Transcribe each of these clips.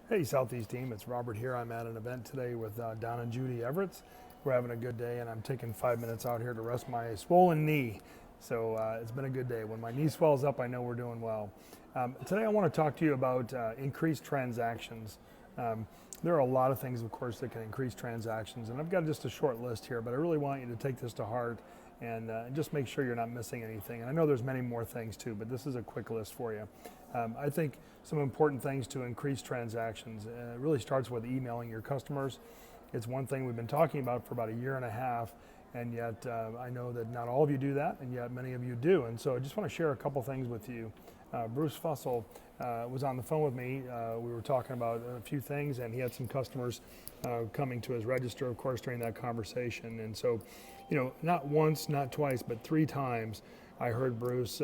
Hey, Southeast team, it's Robert here. I'm at an event today with Don and Judy Everetts. We're having a good day, and I'm taking 5 minutes out here to rest my swollen knee. So it's been a good day. When my knee swells up, I know we're doing well. Today, I want to talk to you about increased transactions. Um, there are a lot of things, of course, that can increase transactions, and I've got just a short list here, but I really want you to take this to heart and just make sure you're not missing anything. And I know there's many more things too, but this is a quick list for you. I think some important things to increase transactions. It really starts with emailing your customers. It's one thing we've been talking about for about a year and a half, and yet I know that not all of you do that, and yet many of you do. And so I just want to share a couple things with you. Bruce Fussell was on the phone with me. We were talking about a few things, and he had some customers coming to his register, of course, during that conversation. And so, not once, not twice, but 3 times I heard Bruce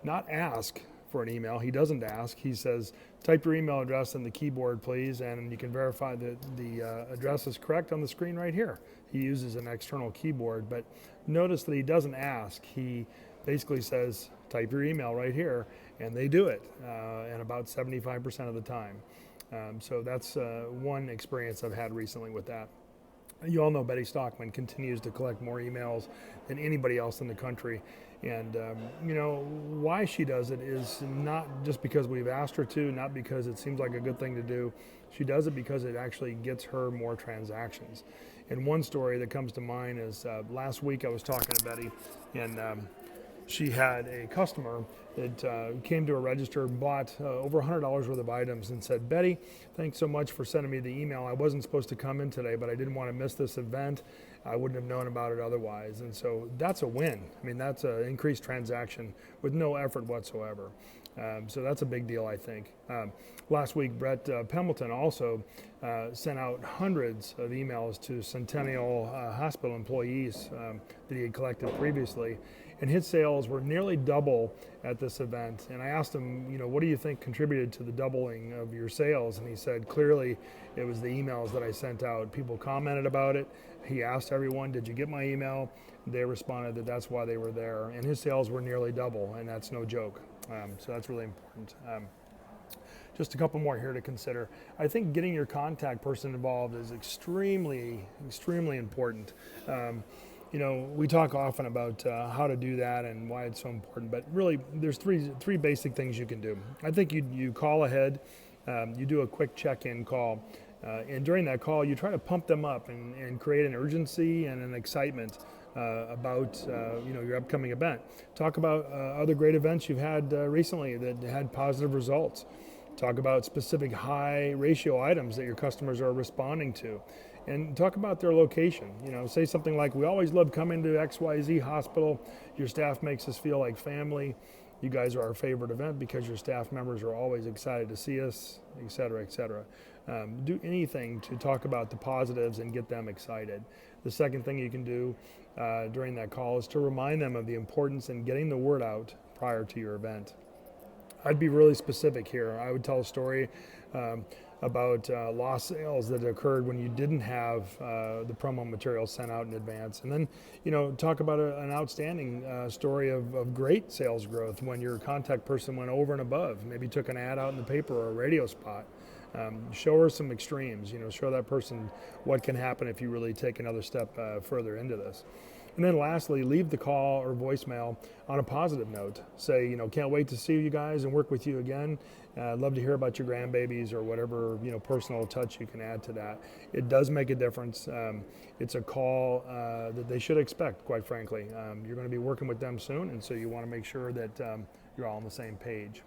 not ask for an email. He doesn't ask. He says, type your email address in the keyboard, please, and you can verify that the address is correct on the screen right here. He uses an external keyboard, but notice that he doesn't ask. He basically says, type your email right here, and they do it, and about 75% of the time. So that's one experience I've had recently with that. You all know Betty Stockman continues to collect more emails than anybody else in the country. And, why she does it is not just because we've asked her to, not because it seems like a good thing to do. She does it because it actually gets her more transactions. And one story that comes to mind is last week I was talking to Betty, and she had a customer that came to a register, bought over $100 worth of items, and said, Betty, thanks so much for sending me the email. I wasn't supposed to come in today, but I didn't want to miss this event. I wouldn't have known about it otherwise. And so that's a win. I mean, that's an increased transaction with no effort whatsoever. So that's a big deal, I think. Last week, Brett Pemberton also sent out hundreds of emails to Centennial Hospital employees that he had collected previously, and his sales were nearly double at this event. And I asked him, what do you think contributed to the doubling of your sales? And he said, clearly, it was the emails that I sent out. People commented about it. He asked everyone, did you get my email? They responded that that's why they were there. And his sales were nearly double, and that's no joke. So that's really important. Just a couple more here to consider. I think getting your contact person involved is extremely, extremely important. We talk often about how to do that and why it's so important, but really there's three basic things you can do. I think you call ahead, you do a quick check-in call, and during that call you try to pump them up and create an urgency and an excitement about your upcoming event. Talk about other great events you've had recently that had positive results. Talk about specific high ratio items that your customers are responding to. And talk about their location. Say something like, we always love coming to XYZ hospital. Your staff makes us feel like family. You guys are our favorite event because your staff members are always excited to see us, et cetera, et cetera. Do anything to talk about the positives and get them excited. The second thing you can do during that call is to remind them of the importance in getting the word out prior to your event. I'd be really specific here. I would tell a story about lost sales that occurred when you didn't have the promo material sent out in advance. And then, talk about an outstanding story of great sales growth when your contact person went over and above, maybe took an ad out in the paper or a radio spot. Show her some extremes, show that person what can happen if you really take another step further into this. And then lastly, leave the call or voicemail on a positive note. Say, can't wait to see you guys and work with you again. I'd love to hear about your grandbabies or whatever, personal touch you can add to that. It does make a difference. It's a call that they should expect, quite frankly. You're going to be working with them soon, and so you want to make sure that you're all on the same page.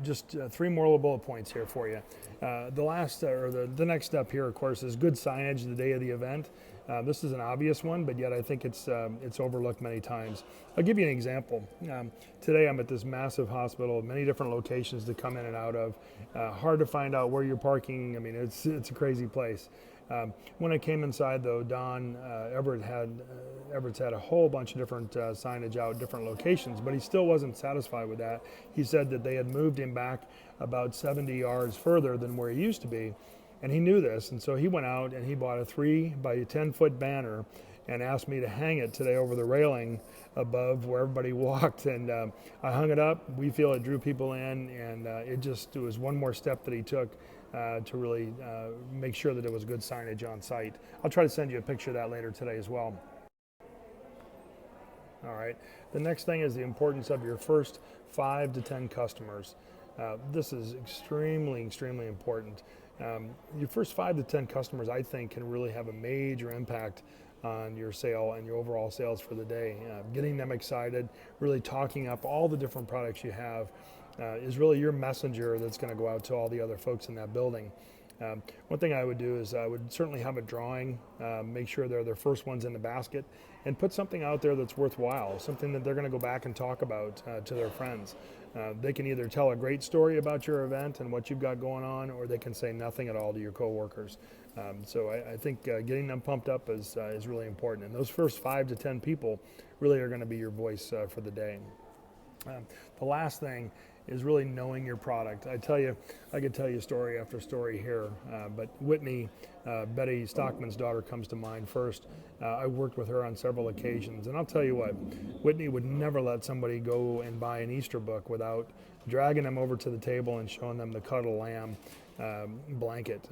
Just 3 more little bullet points here for you. The next step here, of course, is good signage the day of the event. This is an obvious one, but yet I think it's overlooked many times. I'll give you an example. Today I'm at this massive hospital, many different locations to come in and out of. Hard to find out where you're parking. I mean, it's a crazy place. When I came inside, though, Don Everett's had a whole bunch of different signage out, different locations, but he still wasn't satisfied with that. He said that they had moved him back about 70 yards further than where he used to be, and he knew this, and so he went out and he bought a 3 by 10 foot banner and asked me to hang it today over the railing above where everybody walked, and I hung it up. We feel it drew people in, and it was one more step that he took to really make sure that it was good signage on site. I'll try to send you a picture of that later today as well. All right, the next thing is the importance of your first 5 to 10 customers. This is extremely important. Your first 5 to 10 customers, I think, can really have a major impact on your sale and your overall sales for the day. Getting them excited, really talking up all the different products you have is really your messenger that's going to go out to all the other folks in that building. One thing I would do is I would certainly have a drawing, make sure they're their first ones in the basket, and put something out there that's worthwhile, something that they're going to go back and talk about to their friends. They can either tell a great story about your event and what you've got going on, or they can say nothing at all to your coworkers. So I think getting them pumped up is really important. And those first 5 to 10 people really are going to be your voice for the day. The last thing is really knowing your product. I could tell you story after story here, but Whitney, Betty Stockman's daughter, comes to mind first. I worked with her on several occasions, and I'll tell you what, Whitney would never let somebody go and buy an Easter book without dragging them over to the table and showing them the Cuddle Lamb blanket.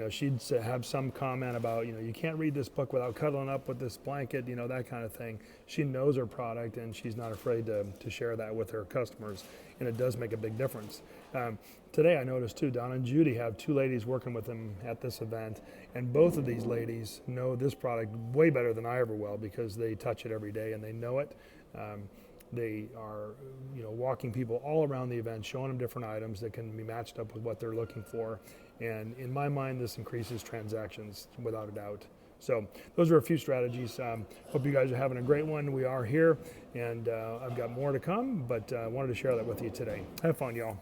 She'd have some comment about, you can't read this book without cuddling up with this blanket, that kind of thing. She knows her product, and she's not afraid to share that with her customers, and it does make a big difference. Today I noticed too, Donna and Judy have 2 ladies working with them at this event, and both of these ladies know this product way better than I ever will because they touch it every day and they know it. They are, walking people all around the event, showing them different items that can be matched up with what they're looking for. And in my mind, this increases transactions without a doubt. So those are a few strategies. Hope you guys are having a great one. We are here, and I've got more to come, but I wanted to share that with you today. Have fun, y'all.